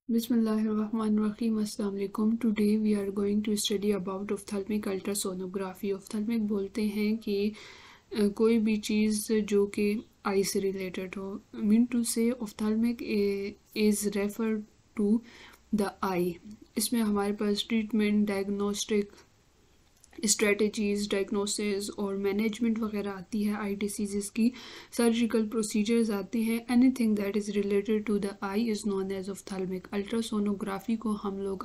Bismillahirrahmanirrahim. Assalamu alaikum. Today we are going to study about ophthalmic ultrasonography. ophthalmic बोलते हैं कि कोई भी चीज़ जो कि आई से रिलेटेड हो. Mean to say ophthalmic is referred to the eye. इसमें हमारे पास ट्रीटमेंट, डायग्नोस्टिक स्ट्रेटजीज़, डायग्नोसिस और मैनेजमेंट वगैरह आती है. आई डिसीज़ की सर्जिकल प्रोसीजर्स आते हैं. Anything that is related to the eye is known as ophthalmic. Ultrasonography को हम लोग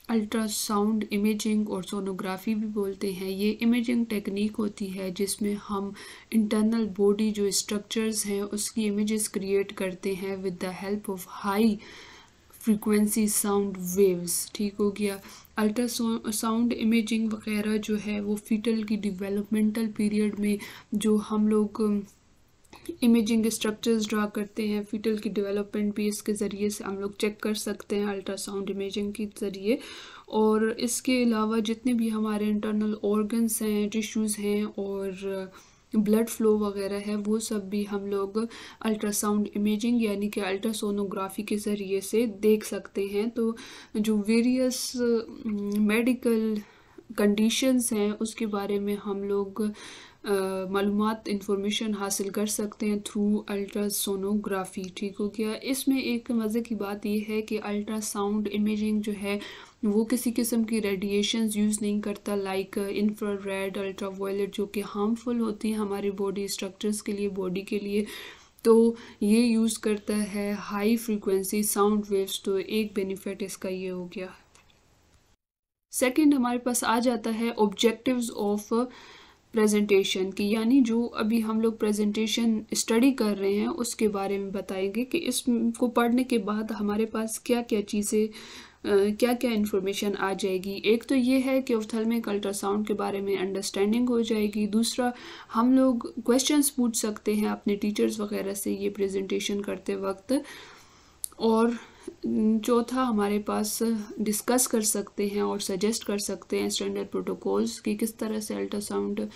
अल्ट्रासाउंड इमेजिंग और सोनोग्राफी भी बोलते हैं. ये इमेजिंग टेक्निक होती है जिसमें हम इंटरनल बॉडी जो स्ट्रक्चर्स हैं उसकी इमेजेस क्रिएट करते हैं with the help of high frequency sound waves. ठीक हो गया. अल्ट्रासाउंड इमेजिंग वगैरह जो है वो फीटल की डेवलपमेंटल पीरियड में जो हम लोग इमेजिंग स्ट्रक्चर्स ड्रा करते हैं, फीटल की डेवलपमेंट भी इसके ज़रिए से हम लोग चेक कर सकते हैं अल्ट्रासाउंड इमेजिंग के ज़रिए. और इसके अलावा जितने भी हमारे इंटरनल ऑर्गन्स हैं, टिश्यूज़ हैं और ब्लड फ्लो वगैरह है वो सब भी हम लोग अल्ट्रासाउंड इमेजिंग यानी कि अल्ट्रासोनोग्राफी के ज़रिए से देख सकते हैं. तो जो वेरियस मेडिकल कंडीशंस हैं उसके बारे में हम लोग मालूमात इंफॉर्मेशन हासिल कर सकते हैं थ्रू अल्ट्रासोनोग्राफी. ठीक हो गया. इसमें एक मज़े की बात यह है कि अल्ट्रासाउंड इमेजिंग जो है वो किसी किस्म की रेडिएशंस यूज़ नहीं करता लाइक इंफ्रारेड, अल्ट्रावायलेट जो कि हार्मफुल होती हैं हमारी बॉडी स्ट्रक्चर्स के लिए, बॉडी के लिए. तो ये यूज़ करता है हाई फ्रीक्वेंसी साउंड वेव्स. तो एक बेनिफिट इसका ये हो गया. सेकंड हमारे पास आ जाता है ऑब्जेक्टिव्स ऑफ प्रेजेंटेशन की, यानी जो अभी हम लोग प्रेजेंटेशन स्टडी कर रहे हैं उसके बारे में बताएंगे कि इसको पढ़ने के बाद हमारे पास क्या क्या चीज़ें क्या क्या इन्फॉर्मेशन आ जाएगी. एक तो ये है कि ऑफ्थल्मिक अल्ट्रासाउंड के बारे में अंडरस्टैंडिंग हो जाएगी. दूसरा हम लोग क्वेश्चंस पूछ सकते हैं अपने टीचर्स वगैरह से ये प्रेजेंटेशन करते वक्त. और चौथा हमारे पास डिस्कस कर सकते हैं और सजेस्ट कर सकते हैं स्टैंडर्ड प्रोटोकॉल्स कि किस तरह से अल्ट्रासाउंड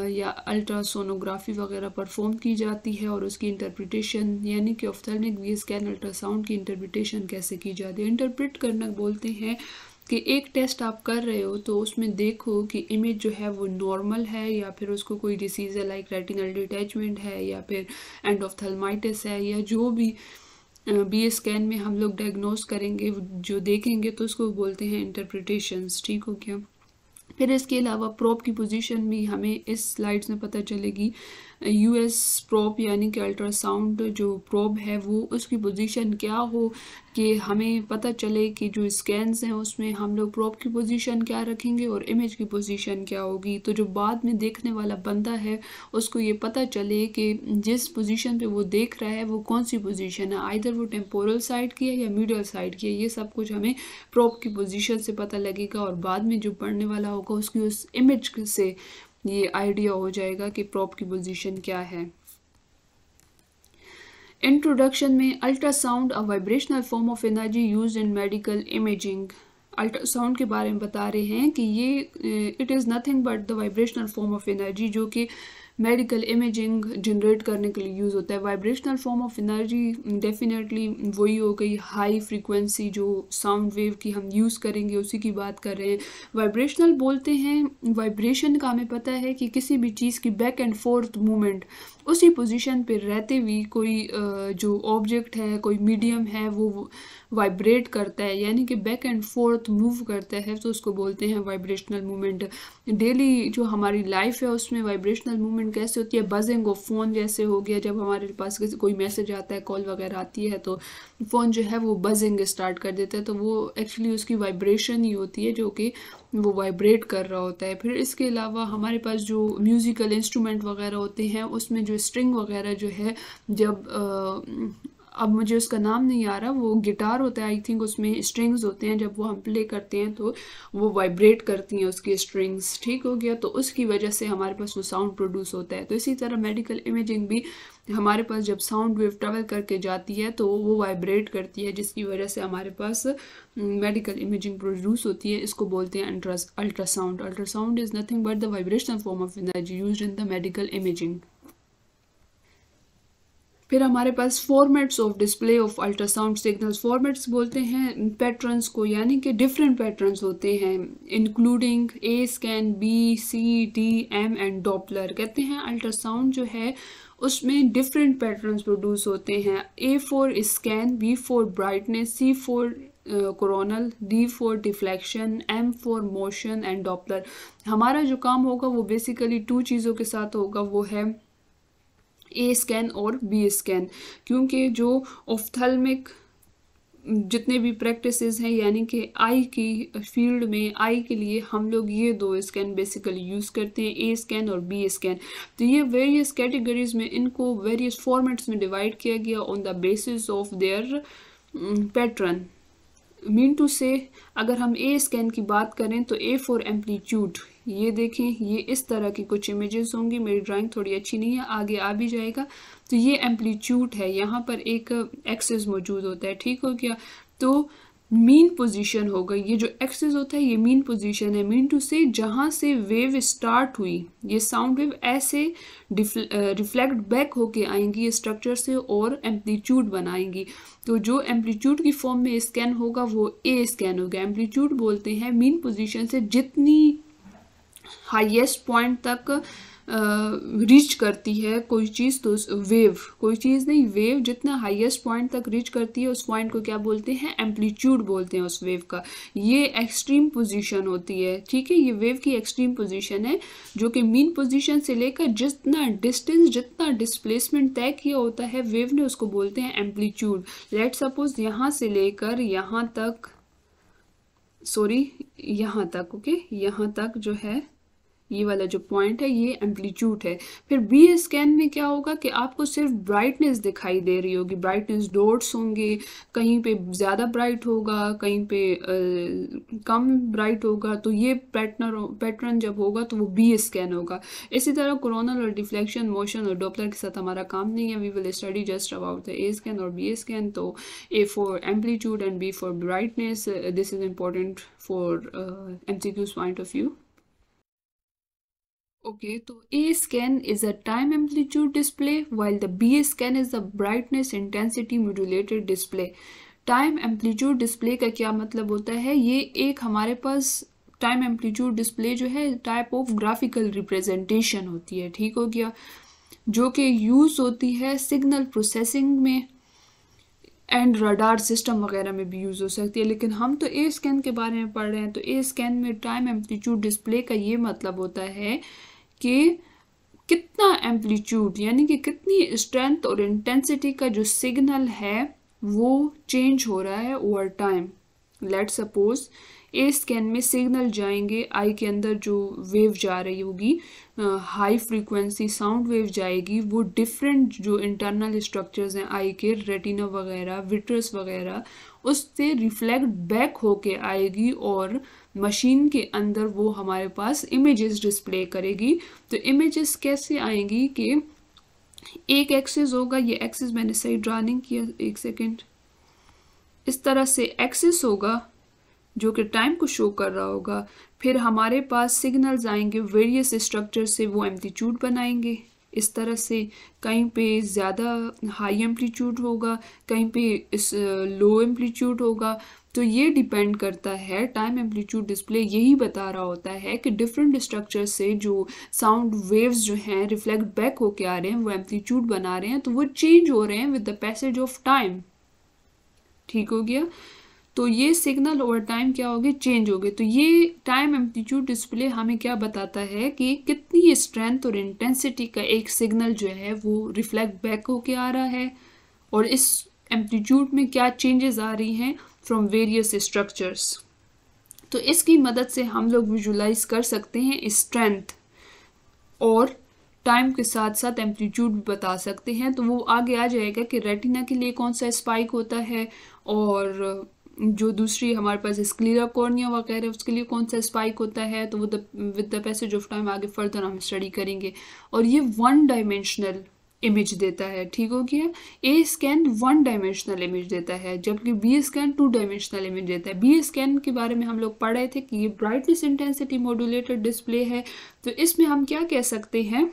या अल्ट्रासोनोग्राफी वगैरह परफॉर्म की जाती है और उसकी इंटरप्रिटेशन यानी कि ऑफ्थल्मिक वी स्कैन अल्ट्रासाउंड की इंटरप्रिटेशन कैसे की जाती है. इंटरप्रेट करना बोलते हैं कि एक टेस्ट आप कर रहे हो तो उसमें देखो कि इमेज जो है वो नॉर्मल है या फिर उसको कोई डिसीज़ है लाइक रेटिनल डिटैचमेंट है या फिर एंडोफ्थल्माइटिस है या जो भी बी स्कैन में हम लोग डायग्नोस करेंगे जो देखेंगे तो उसको बोलते हैं इंटरप्रिटेशंस. ठीक हो गया. फिर इसके अलावा प्रोब की पोजीशन भी हमें इस स्लाइड्स में पता चलेगी. यूएस प्रोब यानी कि अल्ट्रासाउंड जो प्रोब है वो उसकी पोजीशन क्या हो कि हमें पता चले कि जो स्कैन्स हैं उसमें हम लोग प्रोब की पोजीशन क्या रखेंगे और इमेज की पोजीशन क्या होगी. तो जो बाद में देखने वाला बंदा है उसको ये पता चले कि जिस पोजीशन पे वो देख रहा है वो कौन सी पोजीशन है, आइदर वो टेम्पोरल साइड की है या मीडियल साइड की है. ये सब कुछ हमें प्रोब की पोजीशन से पता लगेगा और बाद में जो पढ़ने वाला होगा उसकी उस इमेज से ये आइडिया हो जाएगा कि प्रोब की पोजीशन क्या है. इंट्रोडक्शन में ultrasound a vibrational form of energy used in medical imaging. Ultrasound के बारे में बता रहे हैं कि ये it is nothing but the vibrational form of energy जो कि मेडिकल इमेजिंग जनरेट करने के लिए यूज़ होता है. Vibrational form of energy definitely वही हो गई हाई फ्रीक्वेंसी जो साउंड वेव की हम यूज़ करेंगे उसी की बात कर रहे हैं. वाइब्रेशनल बोलते हैं, वाइब्रेशन का हमें पता है कि किसी भी चीज़ की बैक एंड फोर्थ मूवमेंट उसी पोजीशन पे रहते हुए कोई जो ऑब्जेक्ट है, कोई मीडियम है वो वाइब्रेट करता है यानी कि बैक एंड फोर्थ मूव करता है तो उसको बोलते हैं वाइब्रेशनल मूवमेंट. डेली जो हमारी लाइफ है उसमें वाइब्रेशनल मूवमेंट कैसे होती है, बजिंग ऑफ फ़ोन जैसे हो गया. जब हमारे पास कोई मैसेज आता है, कॉल वगैरह आती है तो फ़ोन जो है वो बजिंग स्टार्ट कर देता है. तो वो एक्चुअली उसकी वाइब्रेशन ही होती है जो कि वो वाइब्रेट कर रहा होता है. फिर इसके अलावा हमारे पास जो म्यूज़िकल इंस्ट्रूमेंट वगैरह होते हैं उसमें जो स्ट्रिंग वगैरह जो है जब अब मुझे उसका नाम नहीं आ रहा, वो गिटार होता है आई थिंक, उसमें स्ट्रिंग्स होते हैं जब वो हम प्ले करते हैं तो वो वाइब्रेट करती हैं उसकी स्ट्रिंग्स. ठीक हो गया. तो उसकी वजह से हमारे पास वो साउंड प्रोड्यूस होता है. तो इसी तरह मेडिकल इमेजिंग भी हमारे पास जब साउंड वेव ट्रेवल करके जाती है तो वो वाइब्रेट करती है जिसकी वजह से हमारे पास मेडिकल इमेजिंग प्रोड्यूस होती है. इसको बोलते हैं ultrasound. Ultrasound is nothing but the vibrational form of energy used in the medical imaging. फिर हमारे पास formats of display of ultrasound signals. Formats बोलते हैं पैटर्न्स को, यानी कि डिफरेंट पैटर्न्स होते हैं, including A scan, B, C, D, M and Doppler. कहते हैं अल्ट्रासाउंड जो है उसमें डिफरेंट पैटर्न्स प्रोड्यूस होते हैं। A for scan, B for brightness, C for coronal, D for deflection, M for motion and Doppler. हमारा जो काम होगा वो बेसिकली 2 चीज़ों के साथ होगा, वो है ए स्कैन और बी स्कैन, क्योंकि जो ऑफ्थल्मिक जितने भी प्रैक्टिसेस हैं, यानी कि आई की फील्ड में आई के लिए हम लोग ये 2 स्कैन बेसिकली यूज़ करते हैं, ए स्कैन और बी स्कैन। तो ये वेरियस कैटेगरीज में इनको वेरियस फॉर्मेट्स में डिवाइड किया गया on the basis of their pattern. Mean to say अगर हम ए स्कैन की बात करें तो ए फॉर एम्पलीट्यूड, ये देखें ये इस तरह की कुछ इमेजेस होंगी। मेरी ड्राइंग थोड़ी अच्छी नहीं है, आगे आ भी जाएगा। तो ये एम्पलीट्यूड है, यहाँ पर एक एक्सिस मौजूद होता है, ठीक हो गया। तो मीन पोजीशन होगा, ये जो एक्सिस होता है ये मीन पोजीशन है। मीन टू से जहाँ से वेव स्टार्ट हुई, ये साउंड वेव ऐसे रिफ्लेक्ट बैक होके आएंगी स्ट्रक्चर से और एम्पलीट्यूड बनाएंगी। तो जो एम्पलीट्यूड की फॉर्म में स्कैन होगा वो ए स्कैन होगा। एम्पलीट्यूड बोलते हैं मीन पोजीशन से जितनी हाईएस्ट पॉइंट तक रीच करती है कोई चीज़, तो वेव, कोई चीज़ नहीं, वेव जितना हाईएस्ट पॉइंट तक रीच करती है उस पॉइंट को क्या बोलते हैं, एम्पलीट्यूड बोलते हैं उस वेव का। ये एक्सट्रीम पोजीशन होती है, ठीक है, ये वेव की एक्सट्रीम पोजीशन है, जो कि मीन पोजीशन से लेकर जितना डिस्टेंस, जितना डिस्प्लेसमेंट तय किया होता है वेव ने, उसको बोलते हैं एम्पलीट्यूड। लेट सपोज यहाँ से लेकर यहाँ तक, यहाँ तक, ओके, यहाँ तक जो है ये वाला जो पॉइंट है ये एम्पलीट्यूड है। फिर बी स्कैन में क्या होगा कि आपको सिर्फ ब्राइटनेस दिखाई दे रही होगी, ब्राइटनेस डॉट्स होंगे, कहीं पे ज़्यादा ब्राइट होगा, कहीं पे कम ब्राइट होगा। तो ये पैटर्न जब होगा तो वो बी स्कैन होगा। इसी तरह कोरोनल और डिफ्लेक्शन, मोशन और डॉपलर के साथ हमारा काम नहीं है, we will study just about the A scan और बी स्कैन। तो A for amplitude and B for brightness, this is important for MCQ's point of view. Okay, तो A scan is a time amplitude display while the B scan is the brightness intensity modulated display. Time amplitude display का क्या मतलब होता है, ये एक हमारे पास time amplitude display जो है टाइप ऑफ ग्राफिकल रिप्रेजेंटेशन होती है, ठीक हो गया, जो कि यूज़ होती है सिग्नल प्रोसेसिंग में एंड रडार सिस्टम वगैरह में भी यूज़ हो सकती है। लेकिन हम तो ए स्कैन के बारे में पढ़ रहे हैं, तो ए स्कैन में टाइम एम्पलीट्यूड डिस्प्ले का ये मतलब होता है कि कितना एम्पलीट्यूड, यानी कि कितनी स्ट्रेंथ और इंटेंसिटी का जो सिग्नल है वो चेंज हो रहा है ओवर टाइम। लेट सपोज ए स्कैन में सिग्नल जाएंगे, आई के अंदर जो वेव जा रही होगी, हाई फ्रीक्वेंसी साउंड वेव जाएगी, वो डिफरेंट जो इंटरनल स्ट्रक्चर्स हैं आई के, रेटिना वगैरह, विट्रस वगैरह, उससे रिफ्लेक्ट बैक होके आएगी और मशीन के अंदर वो हमारे पास इमेजेस डिस्प्ले करेगी। तो इमेजेस कैसे आएंगी कि एक एक्सिस होगा, ये एक्सिस मैंने सही ड्रा नहीं किया, एक सेकेंड, इस तरह से एक्सिस होगा जो कि टाइम को शो कर रहा होगा। फिर हमारे पास सिग्नल्स आएंगे वेरियस स्ट्रक्चर से, वो एम्पलीट्यूड बनाएंगे इस तरह से, कहीं पे ज़्यादा हाई एम्पलीट्यूड होगा, कहीं पे इस लो एम्पलीट्यूड होगा। तो ये डिपेंड करता है, टाइम एम्पलीट्यूड डिस्प्ले यही बता रहा होता है कि डिफरेंट स्ट्रक्चर से जो साउंड वेव्स जो हैं रिफ्लेक्ट बैक होके आ रहे हैं, वो एम्पलीट्यूड बना रहे हैं, तो वो चेंज हो रहे हैं with the passage of time, ठीक हो गया। तो ये सिग्नल ओवर टाइम क्या होगी, चेंज होगी। तो ये टाइम एम्पलीट्यूड डिस्प्ले हमें क्या बताता है कि कितनी स्ट्रेंथ और इंटेंसिटी का एक सिग्नल जो है वो रिफ्लेक्ट बैक होके आ रहा है, और इस एम्पलीट्यूड में क्या चेंजेस आ रही हैं फ्रॉम वेरियस स्ट्रक्चर्स। तो इसकी मदद से हम लोग विजुलाइज कर सकते हैं स्ट्रेंथ, और टाइम के साथ साथ एम्पलीट्यूड भी बता सकते हैं। तो वो आगे आ जाएगा कि रेटिना के लिए कौन सा स्पाइक होता है, और जो दूसरी हमारे पास स्क्लेरा कॉर्निया वगैरह उसके लिए कौन सा स्पाइक होता है। तो वो with the passage of time आगे फर्दर हम स्टडी करेंगे। और ये 1 डायमेंशनल इमेज देता है, ठीक हो गया। ए स्कैन 1 डायमेंशनल इमेज देता है, जबकि बी स्कैन 2 डायमेंशनल इमेज देता है। बी स्कैन के बारे में हम लोग पढ़ रहे थे कि ये ब्राइटनेस इंटेंसिटी मॉड्यूलेटेड डिस्प्ले है। तो इसमें हम क्या कह सकते हैं,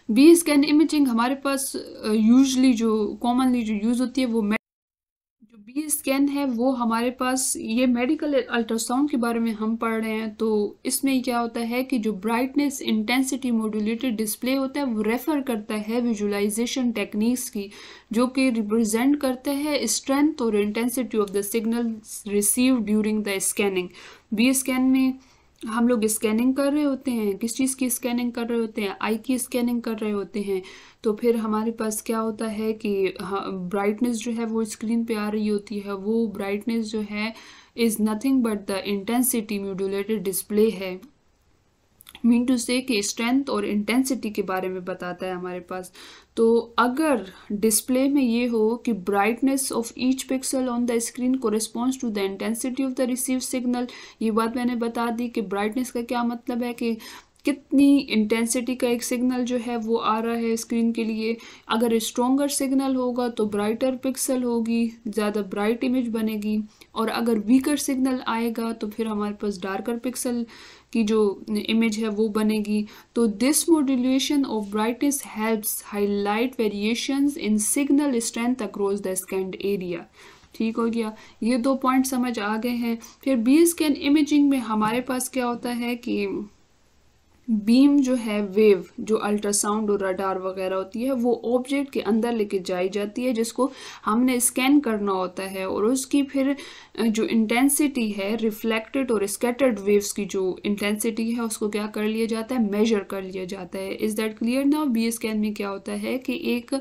बी स्कैन इमेजिंग हमारे पास यूजली जो कॉमनली जो यूज़ होती है वो जो बी स्कैन है वो हमारे पास ये मेडिकल अल्ट्रासाउंड के बारे में हम पढ़ रहे हैं। तो इसमें क्या होता है कि जो ब्राइटनेस इंटेंसिटी मॉड्यूलेटेड डिस्प्ले होता है वो रेफ़र करता है विजुअलाइजेशन टेक्निक्स की, जो कि रिप्रेजेंट करता है स्ट्रेंथ और intensity of the signal receive during the scanning. B scan में हम लोग स्कैनिंग कर रहे होते हैं, किस चीज़ की स्कैनिंग कर रहे होते हैं, आई की स्कैनिंग कर रहे होते हैं। तो फिर हमारे पास क्या होता है कि ब्राइटनेस जो है वो स्क्रीन पे आ रही होती है, वो ब्राइटनेस जो है is nothing but the intensity modulated display है। मीन टू से कि स्ट्रेंथ और इंटेंसिटी के बारे में बताता है हमारे पास। तो अगर डिस्प्ले में ये हो कि brightness of each pixel on the screen corresponds to the intensity of the receive signal, ये बात मैंने बता दी कि ब्राइटनेस का क्या मतलब है कि कितनी इंटेंसिटी का एक सिग्नल जो है वो आ रहा है स्क्रीन के लिए। अगर स्ट्रॉन्गर सिग्नल होगा तो ब्राइटर पिक्सल होगी, ज़्यादा ब्राइट इमेज बनेगी, और अगर वीकर सिग्नल आएगा तो फिर हमारे पास डार्कर पिक्सल की जो इमेज है वो बनेगी। तो this modulation of brightness helps highlight variations in signal strength across the scanned area. ठीक हो गया, ये 2 पॉइंट समझ आ गए हैं। फिर बी स्कैन इमेजिंग में हमारे पास क्या होता है कि बीम जो है वेव जो अल्ट्रासाउंड और रडार वगैरह होती है वो ऑब्जेक्ट के अंदर लेके जाई जाती है, जिसको हमने स्कैन करना होता है, और उसकी फिर जो इंटेंसिटी है रिफ्लेक्टेड और स्कैटर्ड वेव्स की जो इंटेंसिटी है उसको क्या कर लिया जाता है, मेजर कर लिया जाता है। Is that clear now? B scan में क्या होता है कि एक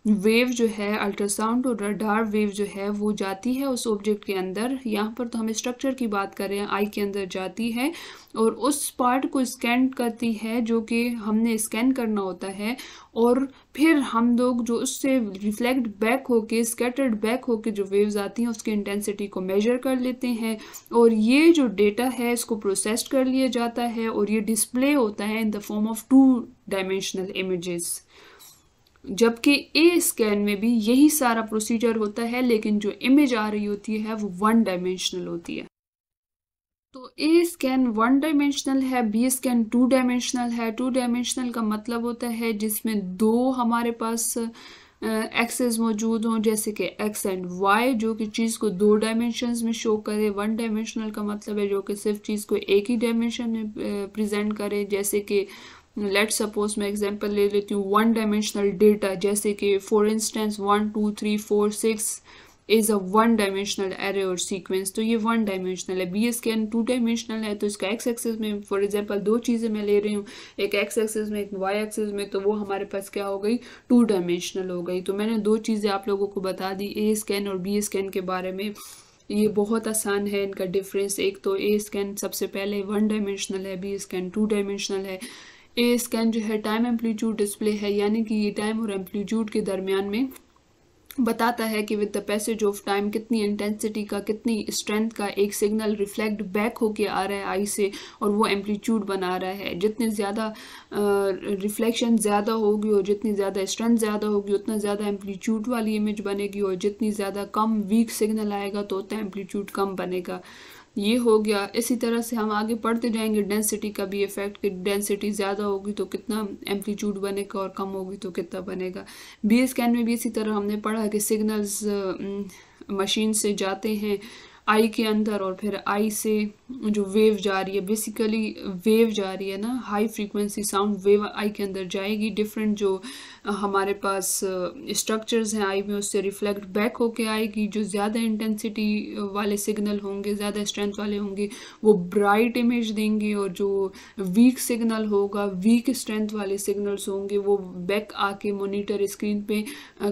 वेव जो है अल्ट्रासाउंड और रडार वेव जो है वो जाती है उस ऑब्जेक्ट के अंदर, यहाँ पर तो हम स्ट्रक्चर की बात कर रहे हैं, आई के अंदर जाती है और उस पार्ट को स्कैन करती है जो कि हमने स्कैन करना होता है, और फिर हम लोग जो उससे रिफ्लेक्ट बैक होके स्कैटर्ड बैक होके जो वेव्स आती हैं उसकी इंटेंसिटी को मेजर कर लेते हैं, और ये जो डेटा है इसको प्रोसेस कर लिया जाता है और ये डिस्प्ले होता है in the form of 2 dimensional images. जबकि ए स्कैन में भी यही सारा प्रोसीजर होता है, लेकिन जो इमेज आ रही होती है वो 1 डायमेंशनल होती है। तो ए स्कैन 1 डायमेंशनल है, बी स्कैन 2 डायमेंशनल है। 2 डायमेंशनल का मतलब होता है जिसमें 2 हमारे पास एक्सेस मौजूद हों, जैसे कि एक्स एंड वाई, जो कि चीज़ को 2 डायमेंशंस में शो करे। 1 डायमेंशनल का मतलब है जो कि सिर्फ चीज़ को एक ही डायमेंशन में प्रेजेंट करे, जैसे कि लेट सपोज मैं एग्जांपल ले लेती हूँ 1 डायमेंशनल डेटा, जैसे कि for instance 1 2 3 4 6 is a 1 dimensional array और सीक्वेंस, तो ये 1 डायमेंशनल है। बी स्कैन 2 डायमेंशनल है, तो इसका एक्स एक्सिस में फॉर एग्जांपल 2 चीज़ें मैं ले रही हूँ, एक एक्स एक्सिस में एक वाई एक्सिस में, तो वो हमारे पास क्या हो गई, 2 डायमेंशनल हो गई। तो मैंने 2 चीज़ें आप लोगों को बता दी ए स्कैन और बी स्कैन के बारे में। ये बहुत आसान है इनका डिफरेंस। एक तो ए स्कैन सबसे पहले 1 डायमेंशनल है, बी स्कैन 2 डायमेंशनल है। ए स्कैन जो है टाइम एम्पलीट्यूड डिस्प्ले है, यानी कि ये टाइम और एम्पलीट्यूड के दरमियान में बताता है कि with the passage of time कितनी इंटेंसिटी का, कितनी स्ट्रेंथ का एक सिग्नल रिफ्लेक्ट बैक होके आ रहा है आई से, और वो एम्पलीट्यूड बना रहा है। जितनी ज़्यादा रिफ्लेक्शन ज़्यादा होगी और जितनी ज़्यादा स्ट्रेंथ ज़्यादा होगी उतना ज़्यादा एम्पलीट्यूड वाली इमेज बनेगी, और जितनी ज़्यादा कम वीक सिग्नल आएगा तो उतना एम्पलीट्यूड कम बनेगा। ये हो गया। इसी तरह से हम आगे पढ़ते जाएंगे डेंसिटी का भी इफेक्ट, कि डेंसिटी ज़्यादा होगी तो कितना एम्पलीट्यूड बनेगा और कम होगी तो कितना बनेगा। बी स्कैन में भी इसी तरह हमने पढ़ा कि सिग्नल्स मशीन से जाते हैं आई के अंदर, और फिर आई से जो वेव जा रही है, बेसिकली वेव जा रही है ना, हाई फ्रीक्वेंसी साउंड वेव आई के अंदर जाएगी। डिफरेंट जो हमारे पास स्ट्रक्चर्स हैं आई में उससे रिफ्लेक्ट बैक होके आएगी। जो ज़्यादा इंटेंसिटी वाले सिग्नल होंगे, ज़्यादा स्ट्रेंथ वाले होंगे, वो ब्राइट इमेज देंगे, और जो वीक सिग्नल होगा, वीक स्ट्रेंथ वाले सिग्नल्स होंगे, वो बैक आके मॉनिटर स्क्रीन पे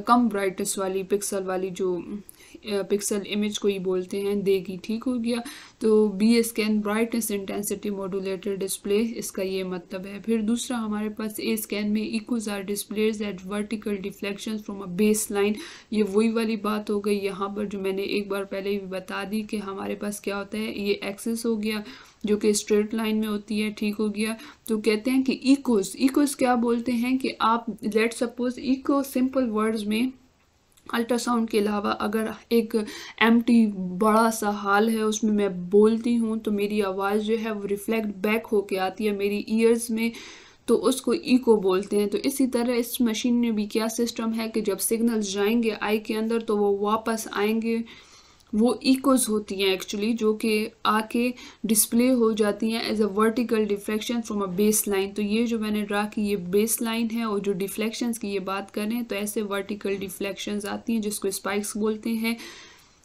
कम ब्राइटनेस वाली पिक्सल वाली जो पिक्सल इमेज को ही बोलते हैं देगी। ठीक हो गया। तो B scan brightness intensity modulated display, इसका ये मतलब है। फिर दूसरा हमारे पास ए स्कैन में इक्वल्स are displays at vertical deflections from a base line. ये वही वाली बात हो गई यहाँ पर जो मैंने एक बार पहले भी बता दी कि हमारे पास क्या होता है, ये एक्सिस हो गया जो कि स्ट्रेट लाइन में होती है। ठीक हो गया। तो कहते हैं कि इक्वस क्या बोलते हैं कि आप let suppose echo simple words में अल्ट्रासाउंड के अलावा अगर एक एम्प्टी बड़ा सा हॉल है उसमें मैं बोलती हूँ तो मेरी आवाज़ जो है वो रिफ्लेक्ट बैक होके आती है मेरी ईयर्स में। तो उसको इको बोलते हैं। तो इसी तरह इस मशीन में भी क्या सिस्टम है कि जब सिग्नल्स जाएंगे आई के अंदर तो वो वापस आएंगे, वो इकोज होती हैं एक्चुअली, जो कि आके डिस्प्ले हो जाती हैं as a vertical deflection from a base line. तो ये जो मैंने ड्रा की ये बेस लाइन है, और जो डिफ्लेक्शंस की ये बात करें तो ऐसे वर्टिकल डिफ्लेक्शंस आती हैं जिसको स्पाइक्स बोलते हैं।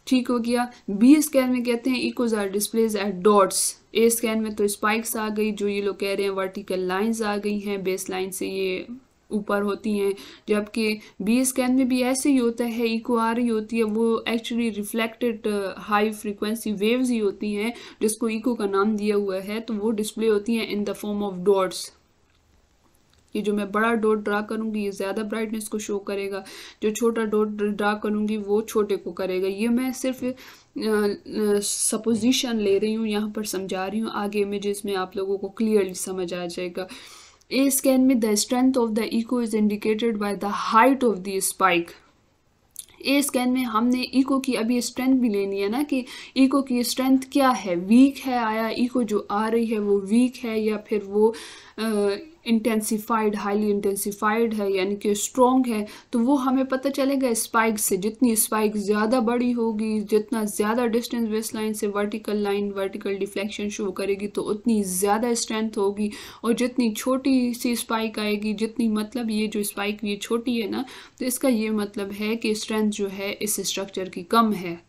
ठीक हो गया। बी स्कैन में कहते हैं echoes are displays at dots. A scan में तो स्पाइक्स आ गई, जो ये लोग कह रहे हैं वर्टिकल लाइंस आ गई हैं, बेस लाइन से ये ऊपर होती हैं। जबकि बी स्कैन में भी ऐसे ही होता है, इको आ रही होती है, वो actually reflected high frequency waves ही होती हैं जिसको इको का नाम दिया हुआ है। तो वो डिस्प्ले होती हैं in the form of dots. ये जो मैं बड़ा डॉट ड्रा करूंगी ये ज़्यादा ब्राइटनेस को शो करेगा, जो छोटा डॉट ड्रा करूंगी वो छोटे को करेगा। ये मैं सिर्फ सपोजिशन ले रही हूँ, यहाँ पर समझा रही हूँ, आगे इमेजेस में आप लोगों को क्लियरली समझ आ जाएगा। ए स्कैन में the strength of the echo is indicated by the height of the spike. A scan में हमने इको की अभी स्ट्रेंथ भी लेनी है ना, कि इको की स्ट्रेंथ क्या है, वीक है, आया इको जो आ रही है वो वीक है, या फिर वो इंटेंसिफाइड, हाईली इंटेंसिफाइड है, यानी कि स्ट्रॉन्ग है। तो वो हमें पता चलेगा स्पाइक से। जितनी स्पाइक ज़्यादा बड़ी होगी, जितना ज़्यादा डिस्टेंस बेस लाइन से vertical line vertical deflection show करेगी तो उतनी ज़्यादा स्ट्रेंथ होगी, और जितनी छोटी सी स्पाइक आएगी, जितनी मतलब ये जो स्पाइक ये छोटी है ना, तो इसका ये मतलब है कि स्ट्रेंथ जो है इस स्ट्रक्चर की कम है।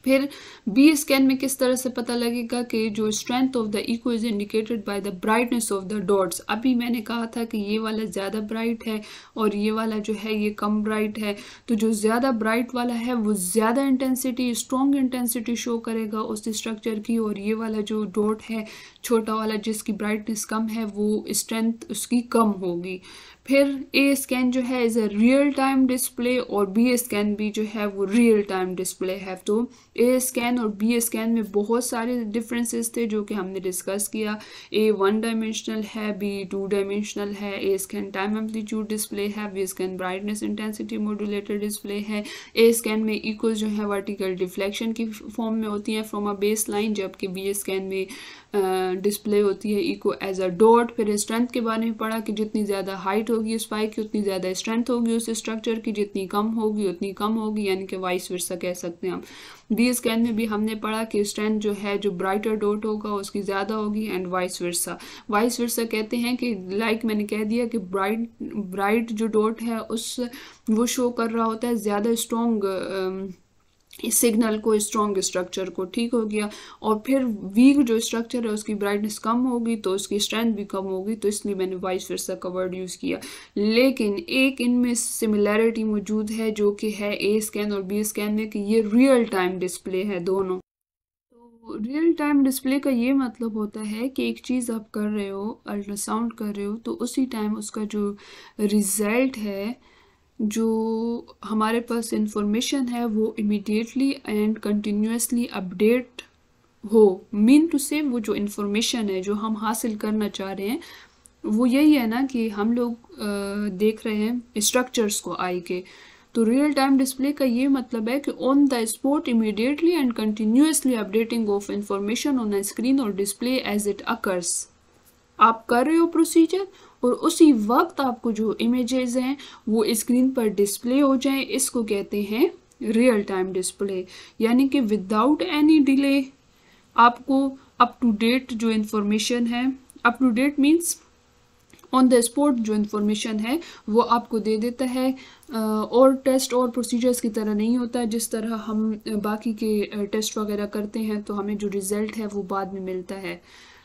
फिर बी स्कैन में किस तरह से पता लगेगा कि जो strength of the echo is indicated by the brightness of the dots. अभी मैंने कहा था कि ये वाला ज़्यादा ब्राइट है और ये वाला जो है ये कम ब्राइट है। तो जो ज़्यादा ब्राइट वाला है वो ज़्यादा इंटेंसिटी, स्ट्रॉन्ग इंटेंसिटी शो करेगा उस स्ट्रक्चर की, और ये वाला जो डॉट है छोटा वाला जिसकी ब्राइटनेस कम है वो स्ट्रेंथ उसकी कम होगी। फिर ए स्कैन जो है is a real time display, और बी स्कैन भी जो है वो रियल टाइम डिस्प्ले है। तो ए स्कैन और बी स्कैन में बहुत सारे डिफरेंसेस थे जो कि हमने डिस्कस किया। ए 1 डायमेंशनल है, बी 2 डायमेंशनल है। A scan time amplitude display है, B scan brightness intensity modulated display है। ए स्कैन में इकोज जो है वर्टिकल डिफ्लेक्शन की फॉर्म में होती हैं फ्रॉम अ बेस लाइन, जबकि बी स्कैन में डिस्प्ले होती है इको एज अ डॉट। फिर स्ट्रेंथ के बारे में पढ़ा कि जितनी ज़्यादा हाइट होगी स्पाइक की उतनी ज़्यादा स्ट्रेंथ होगी उस स्ट्रक्चर की, जितनी कम होगी उतनी कम होगी, यानी कि वाइस वर्सा कह सकते हैं हम। बी स्कैन में भी हमने पढ़ा कि स्ट्रेंथ जो है जो ब्राइटर डॉट होगा उसकी ज़्यादा होगी, and vice versa. Vice versa कहते हैं कि लाइक मैंने कह दिया कि ब्राइट जो डॉट है उस वो शो कर रहा होता है ज़्यादा स्ट्रॉन्ग इस सिग्नल को, स्ट्रॉन्ग स्ट्रक्चर को। ठीक हो गया। और फिर वीक जो स्ट्रक्चर है उसकी ब्राइटनेस कम होगी तो उसकी स्ट्रेंथ भी कम होगी, तो इसलिए मैंने वाइस वर्सा का वर्ड यूज़ किया। लेकिन एक इनमें सिमिलैरिटी मौजूद है जो कि है ए स्कैन और बी स्कैन में, कि ये रियल टाइम डिस्प्ले है दोनों। तो रियल टाइम डिस्प्ले का ये मतलब होता है कि एक चीज़ आप कर रहे हो, अल्ट्रासाउंड कर रहे हो, तो उसी टाइम उसका जो रिज़ल्ट है, जो हमारे पास इंफॉर्मेशन है वो इमीडिएटली एंड कंटिन्यूसली अपडेट हो। मीन टू से वो जो इंफॉर्मेशन है जो हम हासिल करना चाह रहे हैं वो यही है ना कि हम लोग देख रहे हैं स्ट्रक्चर्स को आई के। तो रियल टाइम डिस्प्ले का ये मतलब है कि on the spot immediately and continuously updating of information on the screen और डिस्प्ले एज इट अकर्स। आप कर रहे हो प्रोसीजर और उसी वक्त आपको जो इमेजेस हैं वो स्क्रीन पर डिस्प्ले हो जाए, इसको कहते हैं रियल टाइम डिस्प्ले। यानी कि विदाउट एनी डिले आपको अप टू डेट जो इंफॉर्मेशन है, up to date means on the spot जो इंफॉर्मेशन है वो आपको दे देता है। और टेस्ट और प्रोसीजर्स की तरह नहीं होता, जिस तरह हम बाकी के टेस्ट वगैरह करते हैं तो हमें जो रिज़ल्ट है वो बाद में मिलता है।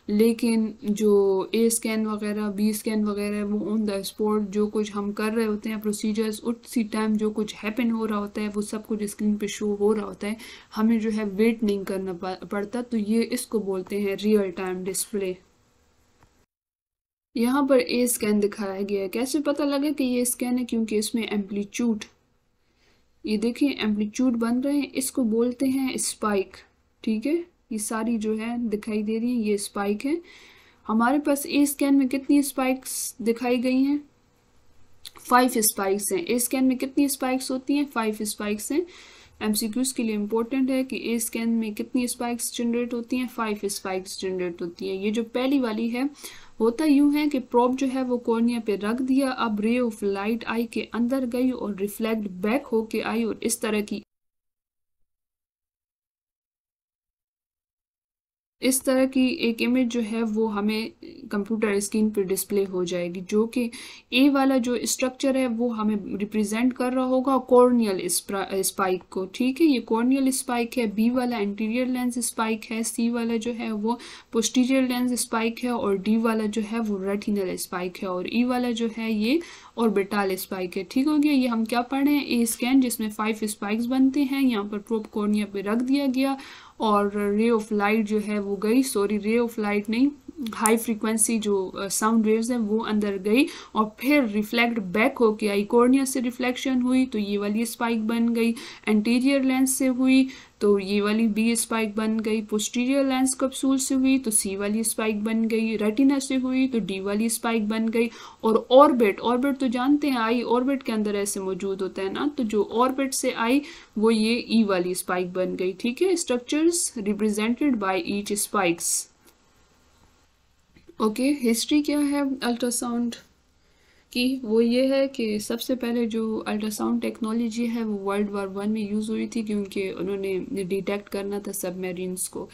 लेकिन जो ए स्कैन वगैरह बी स्कैन वगैरह वो ऑन द स्पॉट जो कुछ हम कर रहे होते हैं प्रोसीजर्स, उसी टाइम जो कुछ हैपन हो रहा होता है वो सब कुछ स्क्रीन पे शो हो रहा होता है, हमें जो है वेट नहीं करना पड़ता। तो ये इसको बोलते हैं रियल टाइम डिस्प्ले। यहाँ पर ए स्कैन दिखाया गया है। कैसे पता लगे कि ये स्कैन है? क्योंकि इसमें एम्पलीट्यूड, ये देखिए एम्पलीट्यूड बन रहे हैं, इसको बोलते हैं स्पाइक। ठीक है, ये सारी जो है दिखाई दे रही है ये स्पाइक है। हमारे पास ए स्कैन में कितनी स्पाइक्स दिखाई गई हैं? 5 स्पाइक्स हैं। ए स्कैन में कितनी स्पाइक्स होती हैं? 5 स्पाइक्स हैं। एमसीक्यूज के लिए इम्पोर्टेंट है कि ए स्कैन में कितनी स्पाइक्स जनरेट होती हैं, 5 स्पाइक्स जनरेट होती हैं। ये जो पहली वाली है, होता यूं है कि प्रोब जो है वो कॉर्निया पे रख दिया, अब रे ऑफ लाइट आई के अंदर गई और रिफ्लेक्ट बैक होके आई और इस तरह की एक इमेज जो है वो हमें कंप्यूटर स्क्रीन पर डिस्प्ले हो जाएगी, जो कि ए वाला जो स्ट्रक्चर है वो हमें रिप्रेजेंट कर रहा होगा कॉर्नियल स्पाइक को। ठीक है, ये कॉर्नियल स्पाइक है, बी वाला एंटीरियर लेंस स्पाइक है, सी वाला जो है वो पोस्टीरियर लेंस स्पाइक है और डी वाला जो है वो रेटिनल स्पाइक है और ई वाला जो है ये ऑर्बिटल स्पाइक है। ठीक हो गया। ये हम क्या पढ़ रहे हैं, ए स्कैन जिसमें 5 स्पाइक्स बनते हैं, यहाँ पर प्रोब कॉर्निया पे रख दिया गया और रे ऑफ लाइट जो है वो गई, सॉरी रे ऑफ लाइट नहीं, हाई फ्रीक्वेंसी जो साउंड वेव्स है वो अंदर गई और फिर रिफ्लेक्ट बैक होके आई, कॉर्निया से रिफ्लेक्शन हुई तो ये वाली स्पाइक बन गई, एंटीरियर लेंस से हुई तो ये वाली बी स्पाइक बन गई, पोस्टीरियर लेंस कैप्सूल से हुई तो सी वाली स्पाइक बन गई, रेटिना से हुई तो डी वाली स्पाइक बन गई और ऑर्बिट तो जानते हैं आई ऑर्बिट के अंदर ऐसे मौजूद होता है ना, तो जो ऑर्बिट से आई वो ये ई वाली स्पाइक बन गई। ठीक है, structures represented by each spikes. Okay, history क्या है अल्ट्रासाउंड की, वो ये है कि सबसे पहले जो अल्ट्रासाउंड टेक्नोलॉजी है वो वर्ल्ड वार 1 में यूज़ हुई थी, क्योंकि उन्होंने डिटेक्ट करना था सबमरीन्स को।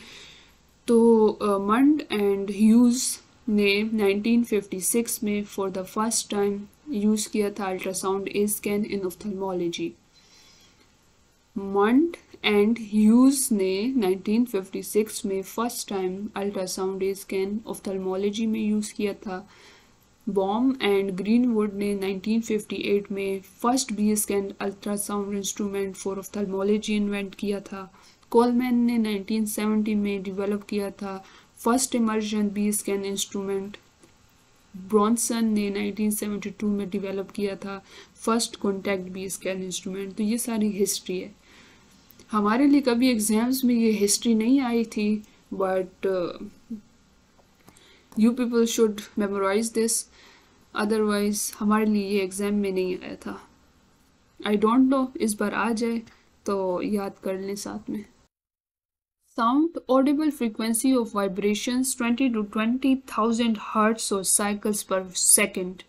तो मंड एंड ह्यूज ने 1956 में for the first time use किया था ultrasound A scan in ophthalmology. Mund and Hughes ने 1956 में first time ultrasound A scan ophthalmology में यूज़ किया था। बॉम एंड ग्रीनवुड ने 1958 में first B scan ultrasound instrument for ophthalmology invent किया था। कोलमैन ने 1970 में डेवलप किया था first immersion B scan instrument. Bronson ने 1972 में डेवलप किया था first contact B scan instrument. तो ये सारी हिस्ट्री है। हमारे लिए कभी एग्जाम्स में ये हिस्ट्री नहीं आई थी, but you people should memorise this, otherwise हमारे लिए ये एग्ज़ाम में नहीं आया था। आई डोंट नो, इस बार आ जाए तो याद कर लें साथ में। Sound Audible frequency of vibrations 20 to 20,000 hertz और साइकिल्स पर सेकंड।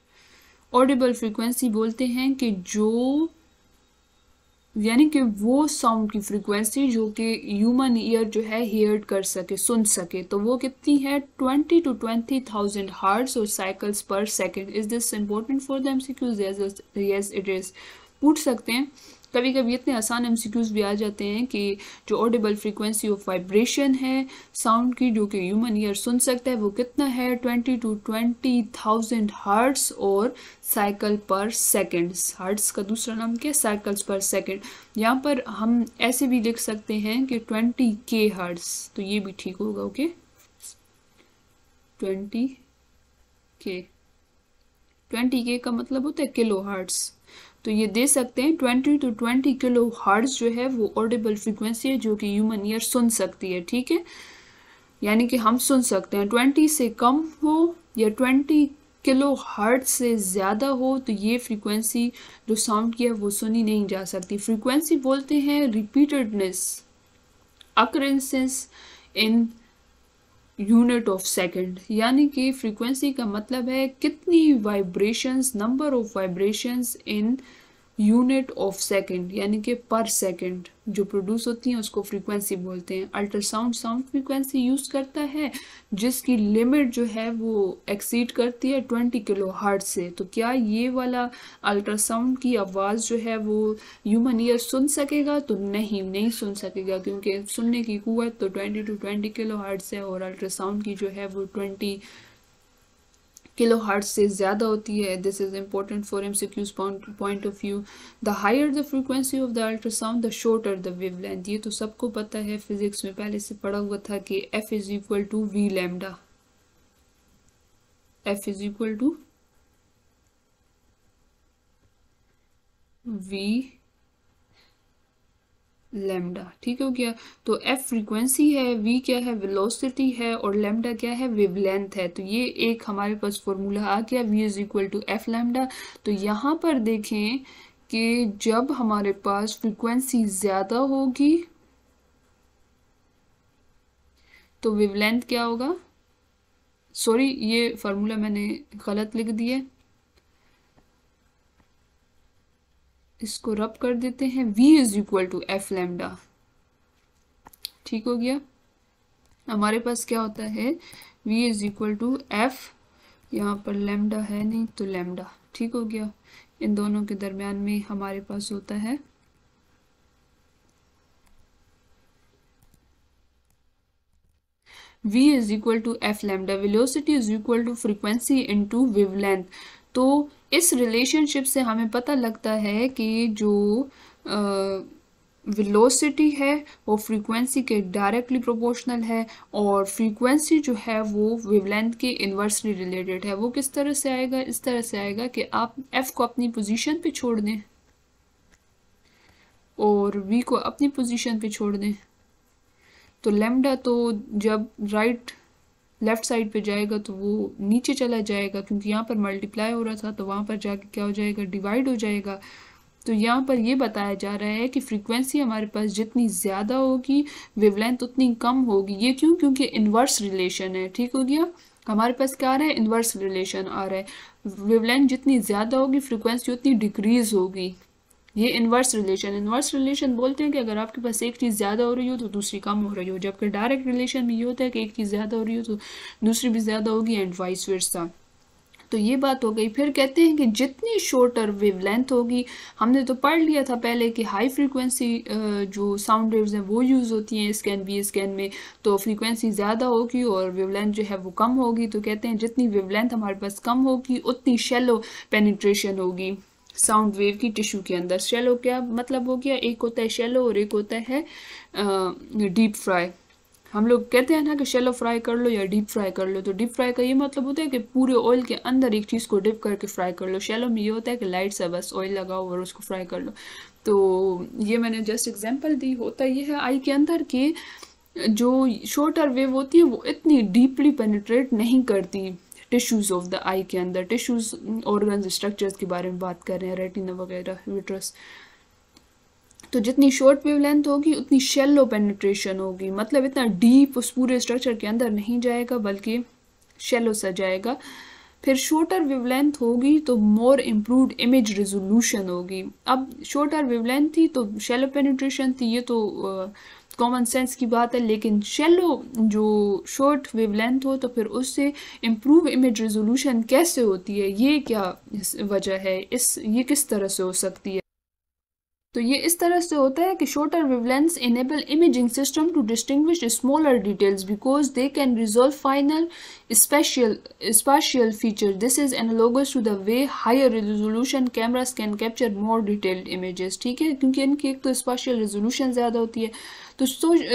ऑडिबल फ्रीक्वेंसी बोलते हैं कि जो यानी कि वो साउंड की फ्रीक्वेंसी जो कि ह्यूमन ईयर जो है हियर कर सके, सुन सके, तो वो कितनी है 20 to 20,000 हर्ट्ज और साइकिल्स पर second. Is this important for the MCQs? Yes it is. पूछ सकते हैं कभी कभी, इतने आसान एमसीक्यूज भी आ जाते हैं कि जो ऑडिबल फ्रीक्वेंसी ऑफ वाइब्रेशन है साउंड की जो कि ह्यूमन ईयर सुन सकता है वो कितना है 20 to 20,000 हर्ट्ज और साइकिल पर सेकंड्स। हर्ट्ज का दूसरा नाम क्या है? साइकिल्स पर सेकंड। यहाँ पर हम ऐसे भी लिख सकते हैं कि 20K हर्ट्ज, तो ये भी ठीक होगा। ओके, 20K का मतलब होता है किलो हर्ट्ज, तो ये दे सकते हैं 20 to 20 किलो हर्ट्ज जो है वो ऑडिबल फ्रीक्वेंसी है जो कि ह्यूमन ईयर सुन सकती है। ठीक है, यानी कि हम सुन सकते हैं। 20 से कम हो या 20 किलो हर्ट्ज से ज़्यादा हो तो ये फ्रीक्वेंसी जो साउंड की है वो सुनी नहीं जा सकती। फ्रीक्वेंसी बोलते हैं रिपीटेडनेस, occurrences in unit of second, यानी कि फ्रीक्वेंसी का मतलब है कितनी vibrations, number of vibrations in unit of second, यानी कि पर सेकंड जो प्रोड्यूस होती हैं उसको फ्रीक्वेंसी बोलते हैं। अल्ट्रासाउंड साउंड फ्रीक्वेंसी यूज़ करता है जिसकी लिमिट जो है वो एक्सीड करती है 20 किलो हर्ट्ज से। तो क्या ये वाला अल्ट्रासाउंड की आवाज़ जो है वो ह्यूमन ईयर सुन सकेगा? तो नहीं सुन सकेगा, क्योंकि सुनने की कुव्वत तो 20 to 20 किलो हर्ट्ज है और अल्ट्रासाउंड की जो है वो 20 किलो हर्ट्ज से ज़्यादा होती है। This is important for MCQs point of view. The higher the frequency of the ultrasound the shorter the wavelength. ये तो सबको पता है, फिजिक्स में पहले से पढ़ा हुआ था कि F is equal to V lambda. F is equal to V lambda. ठीक हो गया। तो F फ्रीक्वेंसी है, V क्या है? वेलोसिटी है, और लैम्डा क्या है? वेवलेंथ है। तो ये एक हमारे पास फॉर्मूला आ गया, V is equal to F lambda. तो यहाँ पर देखें कि जब हमारे पास फ्रीक्वेंसी ज़्यादा होगी तो वेवलेंथ क्या होगा, सॉरी ये फार्मूला मैंने गलत लिख दिया, इसको रब कर देते हैं, v is equal to F lambda. ठीक हो गया, हमारे पास क्या होता है, v is equal to F, यहाँ पर लैम्डा है नहीं तो लैम्डा। ठीक हो गया, इन दोनों के दरमियान में हमारे पास होता है v is equal to F lambda, velocity is equal to frequency into wavelength. तो इस रिलेशनशिप से हमें पता लगता है कि जो वेलोसिटी है वो फ्रीक्वेंसी के डायरेक्टली प्रोपोर्शनल है, और फ्रीक्वेंसी जो है वो वेवलेंथ के इन्वर्सली रिलेटेड है। वो किस तरह से आएगा, इस तरह से आएगा कि आप f को अपनी पोजीशन पे छोड़ दें और v को अपनी पोजीशन पे छोड़ दें, तो लैम्डा तो जब लेफ्ट साइड पे जाएगा तो वो नीचे चला जाएगा, क्योंकि यहाँ पर मल्टीप्लाई हो रहा था तो वहाँ पर जाके क्या हो जाएगा, डिवाइड हो जाएगा। तो यहाँ पर ये बताया जा रहा है कि फ्रीक्वेंसी हमारे पास जितनी ज़्यादा होगी वेवलेंथ उतनी कम होगी। ये क्यों, क्योंकि इन्वर्स रिलेशन है। ठीक हो गया, हमारे पास क्या आ रहा है, इन्वर्स रिलेशन आ रहा है। वेवलेंथ जितनी ज़्यादा होगी फ्रीक्वेंसी उतनी डिक्रीज होगी। ये इन्वर्स रिलेशन बोलते हैं कि अगर आपके पास एक चीज़ ज़्यादा हो रही हो तो दूसरी कम हो रही हो, जबकि डायरेक्ट रिलेशन में ये होता है कि एक चीज़ ज़्यादा हो रही हो तो दूसरी भी ज़्यादा होगी एंड वाइस वर्सा। तो ये बात हो गई। फिर कहते हैं कि जितनी शॉर्टर वेवलेंथ होगी, हमने तो पढ़ लिया था पहले कि हाई फ्रीक्वेंसी जो साउंड वेव्स हैं वो यूज़ होती हैं स्कैन बी स्कैन में, तो फ्रीक्वेंसी ज़्यादा होगी और वेवलेंथ जो है वो कम होगी। तो कहते हैं जितनी वेवलेंथ हमारे पास कम होगी उतनी शैलो पेनिट्रेशन होगी साउंड वेव की टिश्यू के अंदर। शैलो क्या मतलब हो गया, एक होता है शैलो और एक होता है डीप फ्राई। हम लोग कहते हैं ना कि शैलो फ्राई कर लो या डीप फ्राई कर लो, तो डीप फ्राई का ये मतलब होता है कि पूरे ऑयल के अंदर एक चीज़ को डिप करके फ्राई कर लो। शैलो में ये होता है कि लाइट सा बस ऑयल लगाओ और उसको फ्राई कर लो। तो ये मैंने जस्ट एग्जांपल दी। होता ये है आई के अंदर कि जो शॉर्टर वेव होती है वो इतनी डीपली पेनिट्रेट नहीं करती टिश्यूज ऑफ द आई के अंदर। टिश्यूज ऑर्गन्स स्ट्रक्चर्स के बारे में बात कर रहे हैं, रेटिना वगैरह, विट्रस। तो जितनी शॉर्ट वेवलेंथ होगी उतनी शैलो पेनिट्रेशन होगी, मतलब इतना डीप उस पूरे स्ट्रक्चर के अंदर नहीं जाएगा बल्कि शैलो सा जाएगा। फिर शॉर्टर वेवलेंथ होगी तो मोर इम्प्रूव्ड इमेज रेजोल्यूशन होगी। अब शॉर्टर वेवलेंथ थी तो शैलो पेनिट्रेशन थी, ये तो कॉमन सेंस की बात है, लेकिन शैलो जो शॉर्ट वेवलेंथ हो तो फिर उससे इम्प्रूव इमेज रेजोल्यूशन कैसे होती है, ये क्या वजह है, ये किस तरह से हो सकती है। तो ये इस तरह से होता है कि shorter wavelengths enable imaging system to distinguish smaller details because they can resolve final spatial feature. This is analogous to the way higher resolution cameras can capture more detailed images. ठीक है, क्योंकि इनकी एक तो स्पेशियल रेजोल्यूशन ज़्यादा होती है, तो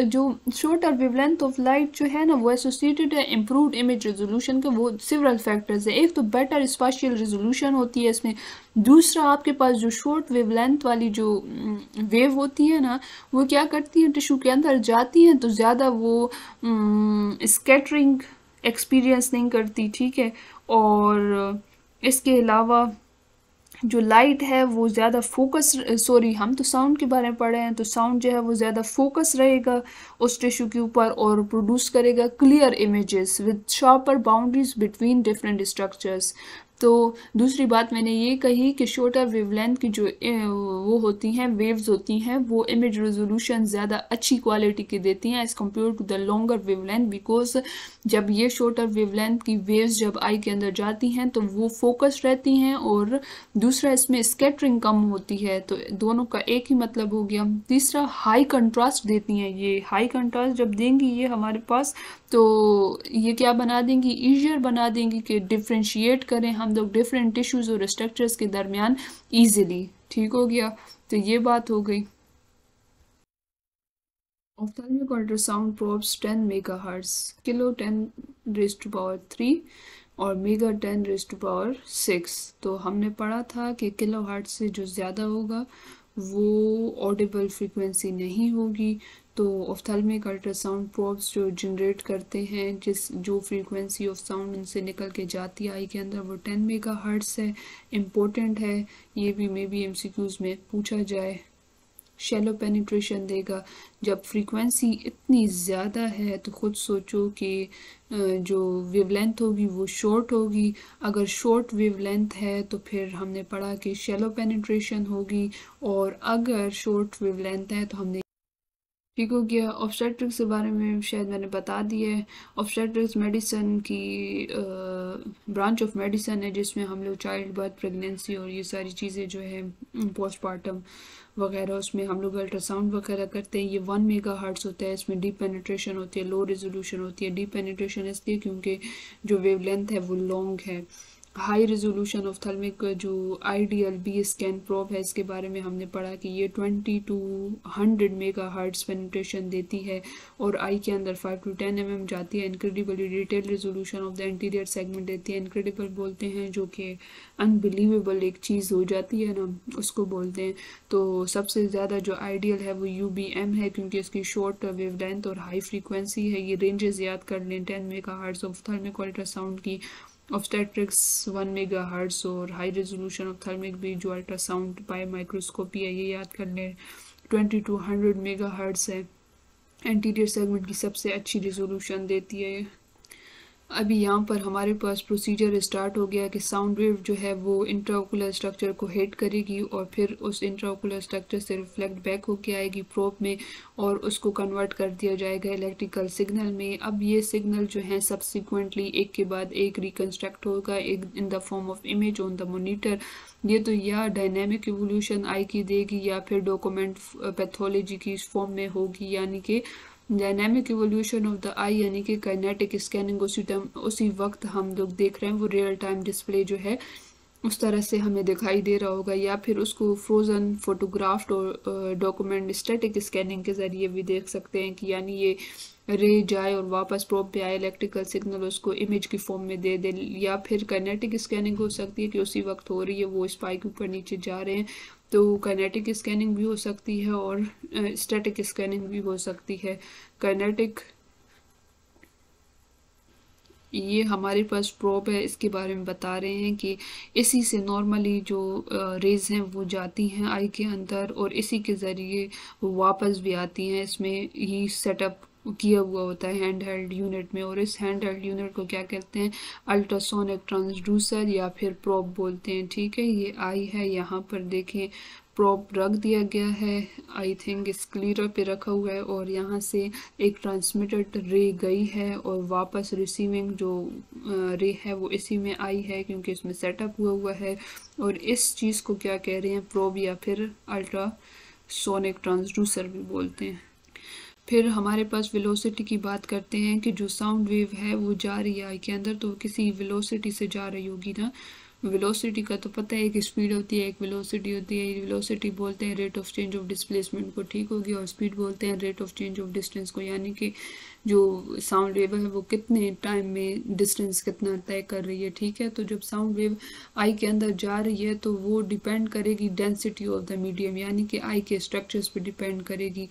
जो शॉर्टर वेवलेंथ ऑफ लाइट जो है ना वो एसोसिएटेड है इम्प्रूव्ड इमेज रेजोल्यूशन के। वो सिवरल फैक्टर्स है, एक तो बेटर स्पेशियल रेजोल्यूशन होती है इसमें, दूसरा आपके पास जो शॉर्ट वेवलेंथ वाली जो वेव होती है ना वो क्या करती है, टिश्यू के अंदर जाती हैं तो ज़्यादा वो स्कैटरिंग एक्सपीरियंस नहीं करती। ठीक है, और इसके अलावा जो लाइट है वो ज़्यादा फोकस, सॉरी हम तो साउंड के बारे में पढ़े हैं, तो साउंड जो है वो ज़्यादा फोकस रहेगा उस टिश्यू के ऊपर और प्रोड्यूस करेगा clear images with sharper boundaries between different structures. तो दूसरी बात मैंने ये कही कि शॉर्टर वेवलेंथ की जो वो होती हैं वेव्स होती हैं वो इमेज रेजोल्यूशन ज़्यादा अच्छी क्वालिटी की देती हैं as compare to the longer wavelength, because जब ये शॉर्टर वेवलेंथ की वेव्स जब आई के अंदर जाती हैं तो वो फोकस रहती हैं और दूसरा इसमें स्कैटरिंग कम होती है। तो दोनों का एक ही मतलब हो गया। तीसरा हाई कंट्रास्ट देती हैं, ये हाई कंट्रास्ट जब देंगी ये हमारे पास तो ये क्या बना देंगी, ईजियर बना देंगी कि डिफ्रेंशिएट करें हम लोग डिफरेंट टिश्यूज और स्ट्रक्चर्स के दरमियान ईजिली। ठीक हो गया, तो ये बात हो गई। ऑफ्थेल्मिक अल्ट्रासाउंड प्रोब्स 10 मेगाहर्ट्ज, किलो 10⁻³ और मेगा 10⁻⁶। तो हमने पढ़ा था कि किलो हर्ट्ज से जो ज़्यादा होगा वो ऑडिबल फ्रीक्वेंसी नहीं होगी। तो ऑफ्थेल्मिक अल्ट्रासाउंड प्रोब्स जो जनरेट करते हैं जो फ्रीक्वेंसी ऑफ साउंड उनसे निकल के जाती है आई के अंदर, वो 10 मेगाहर्ट्ज़ है। इम्पोर्टेंट है, ये भी मे बी MCQs में पूछा जाए। शैलो पेनिट्रेशन देगा। जब फ्रीक्वेंसी इतनी ज़्यादा है तो खुद सोचो कि जो वेवलेंथ होगी वो शॉर्ट होगी। अगर शॉर्ट वेवलेंथ है तो फिर हमने पढ़ा कि शैलो पेनिट्रेशन होगी, और अगर शॉर्ट वेवलेंथ है तो हमने ठीक हो गया। ऑब्स्टेट्रिक्स के बारे में शायद मैंने बता दिया है। ऑब्स्टेट्रिक्स मेडिसिन की ब्रांच ऑफ मेडिसिन है जिसमें हम लोग चाइल्ड बर्थ, प्रेगनेंसी और ये सारी चीज़ें जो है पोस्टमार्टम वगैरह, उसमें हम लोग अल्ट्रासाउंड वगैरह करते हैं। ये 1 मेगाहर्ट्ज़ होता है। इसमें डीप पेनिट्रेशन होती है, लो रेजोल्यूशन होती है। डीप पेनिट्रेशन इसलिए क्योंकि जो वेवलेंथ है वो लॉन्ग है। हाई रेजोल्यूशन ऑफ्थेल्मिक जो आइडियल बी स्कैन प्रोब है, इसके बारे में हमने पढ़ा कि ये 20 to 100 मेगाहर्ट्ज़ पेनिट्रेशन देती है और आई के अंदर 5 to 10 mm जाती है। Incredibly detail resolution of the interior segment देती है। इनक्रेडिबल बोलते हैं जो कि अनबिलीवेबल एक चीज़ हो जाती है ना, उसको बोलते हैं। तो सबसे ज़्यादा जो आइडियल है वो UBM है क्योंकि इसकी शॉर्ट वेवलेंथ और हाई फ्रीक्वेंसी है। ये रेंजेस याद कर लें, 10 मेगाहर्ट्ज़ ऑफ्थेल्मिक अल्ट्रासाउंड की, ऑब्स्टेट्रिक्स 1 मेगाहर्ट्ज़ और हाई रेजोल्यूशन ऑफ्थेल्मिक भी जो अल्ट्रासाउंड बाय माइक्रोस्कोपी है ये याद कर लें 20 to 100 मेगाहर्ट्ज़ है। एंटीरियर सेगमेंट की सबसे अच्छी रेजोल्यूशन देती है। अभी यहाँ पर हमारे पास प्रोसीजर स्टार्ट हो गया कि साउंड वेव जो है वो इंट्राओकुलर स्ट्रक्चर को हिट करेगी और फिर उस इंट्राओकुलर स्ट्रक्चर से रिफ्लेक्ट बैक होके आएगी प्रोब में और उसको कन्वर्ट कर दिया जाएगा इलेक्ट्रिकल सिग्नल में। अब ये सिग्नल जो है सब्सिक्वेंटली एक के बाद एक रिकन्स्ट्रक्ट होगा एक in the form of image on the monitor. ये तो या डायनेमिक इवोल्यूशन आई की देगी या फिर डॉक्यूमेंट पैथोलॉजी की फॉर्म में होगी, यानी कि डायनेमिक इवोल्यूशन ऑफ द आई यानी कि काइनेटिक स्कैनिंग उसी वक्त हम लोग देख रहे हैं, वो रियल टाइम डिस्प्ले जो है उस तरह से हमें दिखाई दे रहा होगा, या फिर उसको फ्रोज़न फोटोग्राफ्ड और डॉक्यूमेंट स्टैटिक स्कैनिंग के ज़रिए भी देख सकते हैं कि यानी ये रे जाए और वापस प्रोब पे आए, इलेक्ट्रिकल सिग्नल उसको इमेज की फॉर्म में दे दे। या फिर काइनेटिक स्कैनिंग हो सकती है कि उसी वक्त हो रही है, वो स्पाइक ऊपर नीचे जा रहे हैं, तो काइनेटिक स्कैनिंग भी हो सकती है और स्टैटिक स्कैनिंग भी हो सकती है। काइनेटिक ये हमारे पास प्रोब है, इसके बारे में बता रहे हैं कि इसी से नॉर्मली जो रेज़ हैं वो जाती हैं आई के अंदर और इसी के ज़रिए वापस भी आती हैं। इसमें ही सेटअप किया हुआ होता है हैंड हेल्ड यूनिट में, और इस हैंड हेल्ड यूनिट को क्या कहते हैं, अल्ट्रासोनिक ट्रांसड्यूसर या फिर प्रोब बोलते हैं। ठीक है, ये आई है, यहाँ पर देखें प्रोब रख दिया गया है, आई थिंक इस क्लियर पे रखा हुआ है, और यहाँ से एक ट्रांसमिटेड रे गई है और वापस रिसीविंग जो रे है वो इसी में आई है क्योंकि इसमें सेटअप हुआ है। और इस चीज़ को क्या कह रहे हैं, प्रोब या फिर अल्ट्रासोनिक ट्रांसड्यूसर भी बोलते हैं। फिर हमारे पास वेलोसिटी की बात करते हैं कि जो साउंड वेव है वो जा रही है आई के अंदर, तो किसी वेलोसिटी से जा रही होगी ना। वेलोसिटी का तो पता है, एक स्पीड होती है एक वेलोसिटी होती है। वेलोसिटी बोलते हैं rate of change of displacement को, ठीक होगी, और स्पीड बोलते हैं rate of change of distance को, यानी कि जो साउंड वेव है वो कितने टाइम में डिस्टेंस कितना तय कर रही है। ठीक है, तो जब साउंड वेव आई के अंदर जा रही है तो वो डिपेंड करेगी डेंसिटी ऑफ द मीडियम, यानी कि आई के स्ट्रक्चर्स पे डिपेंड करेगी।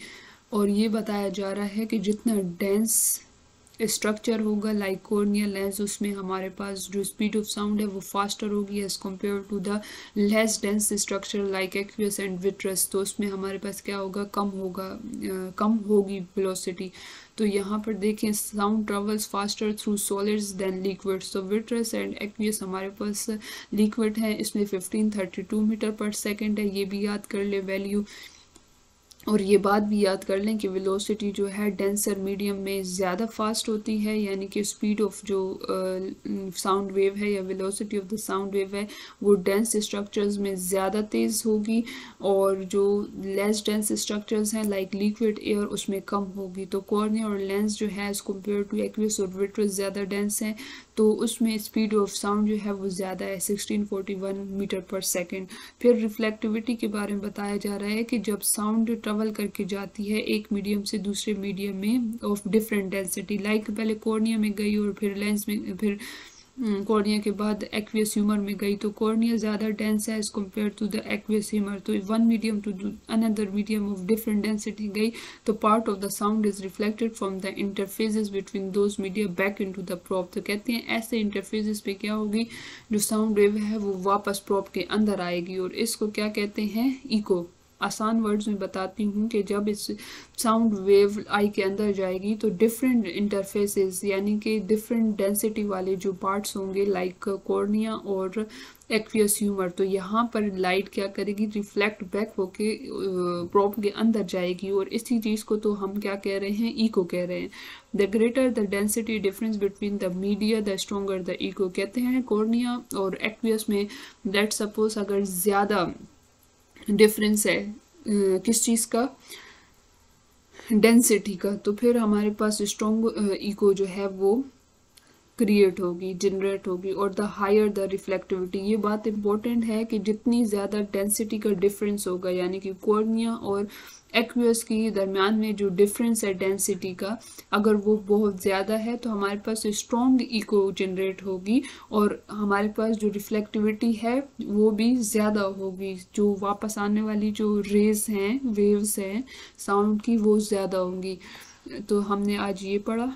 और ये बताया जा रहा है कि जितना डेंस स्ट्रक्चर होगा लाइक कॉर्नियल लेंस, उसमें हमारे पास जो स्पीड ऑफ साउंड है वो फास्टर होगी as compare to the less dense structure like aqueous and vitreous, तो उसमें हमारे पास क्या होगा, कम होगी वेलोसिटी। तो यहाँ पर देखें sound travels faster through solids than liquids, तो विट्रस एंड एक्वियस हमारे पास लिक्विड है, इसमें 1532 मीटर पर सेकेंड है, ये भी याद कर ले वैल्यू। और ये बात भी याद कर लें कि वेलोसिटी जो है डेंसर मीडियम में ज़्यादा फास्ट होती है, यानी कि स्पीड ऑफ जो साउंड वेव है या velocity of the sound wave है वो डेंस स्ट्रक्चर्स में ज़्यादा तेज़ होगी, और जो लेस डेंस स्ट्रक्चर्स हैं लाइक लिक्विड एयर उसमें कम होगी। तो कॉर्निया और लेंस जो है एज़ कम्पेयर टू एक्वियस और विट्रस ज़्यादा डेंस हैं, तो उसमें स्पीड ऑफ साउंड जो है वो ज़्यादा है 1641 मीटर पर सेकेंड। फिर रिफ्लेक्टिविटी के बारे में बताया जा रहा है कि जब साउंड ट्रेवल करके जाती है एक मीडियम से दूसरे मीडियम में ऑफ डिफरेंट डेंसिटी, लाइक पहले कॉर्निया में गई और फिर लेंस में, फिर कॉर्निया के बाद एक्वियस ह्यूमर में गई तो कॉर्निया ज़्यादा डेंस है as compare to the aqueous humour. तो one medium to another medium of different density गई तो part of the sound is reflected from the interfaces between those media back into the probe. तो कहते हैं ऐसे interfaces पे क्या होगी, जो साउंड वेव है वो वापस प्रॉप के अंदर आएगी और इसको क्या कहते हैं, इको। आसान वर्ड्स में बताती हूँ कि जब इस साउंड वेव आई के अंदर जाएगी तो डिफरेंट इंटरफेसेस यानी कि डिफरेंट डेंसिटी वाले जो पार्ट्स होंगे लाइक कॉर्निया और एक्वियस ह्यूमर, तो यहाँ पर लाइट क्या करेगी, रिफ्लेक्ट बैक होके प्रॉप के अंदर जाएगी और इसी चीज़ को तो हम क्या कह रहे हैं, इको कह रहे हैं। The greater the density difference between the media the stronger the echo. कहते हैं कॉर्निया और एक्वियस में लेट सपोज अगर ज़्यादा डिफरेंस है किस चीज़ का, डेंसिटी का, तो फिर हमारे पास स्ट्रॉन्ग इको जो है वो क्रिएट होगी, जनरेट होगी। और द हायर द रिफ्लेक्टिविटी, ये बात इंपॉर्टेंट है कि जितनी ज़्यादा डेंसिटी का डिफरेंस होगा यानी कि कॉर्निया और एक्वियस के दरमियान में जो डिफरेंस है डेंसिटी का, अगर वो बहुत ज़्यादा है तो हमारे पास स्ट्रॉन्ग इको जनरेट होगी और हमारे पास जो रिफ्लेक्टिविटी है वो भी ज़्यादा होगी, जो वापस आने वाली जो रेज हैं, वेव्स हैं साउंड की, वो ज़्यादा होंगी। तो हमने आज ये पढ़ा,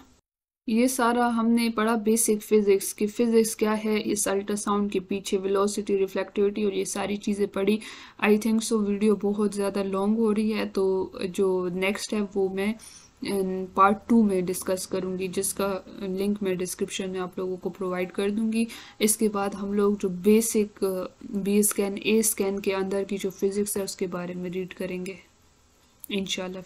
ये सारा हमने पढ़ा बेसिक फिजिक्स की, फिजिक्स क्या है इस अल्ट्रासाउंड के पीछे, वेलोसिटी, रिफ्लेक्टिविटी और ये सारी चीज़ें पढ़ी। आई थिंक सो वीडियो बहुत ज़्यादा लॉन्ग हो रही है, तो जो नेक्स्ट है वो मैं पार्ट 2 में डिस्कस करूँगी, जिसका लिंक मैं डिस्क्रिप्शन में आप लोगों को प्रोवाइड कर दूँगी। इसके बाद हम लोग जो बेसिक बी स्कैन, ए स्कैन के अंदर की जो फिज़िक्स है उसके बारे में रीड करेंगे इंशाल्लाह।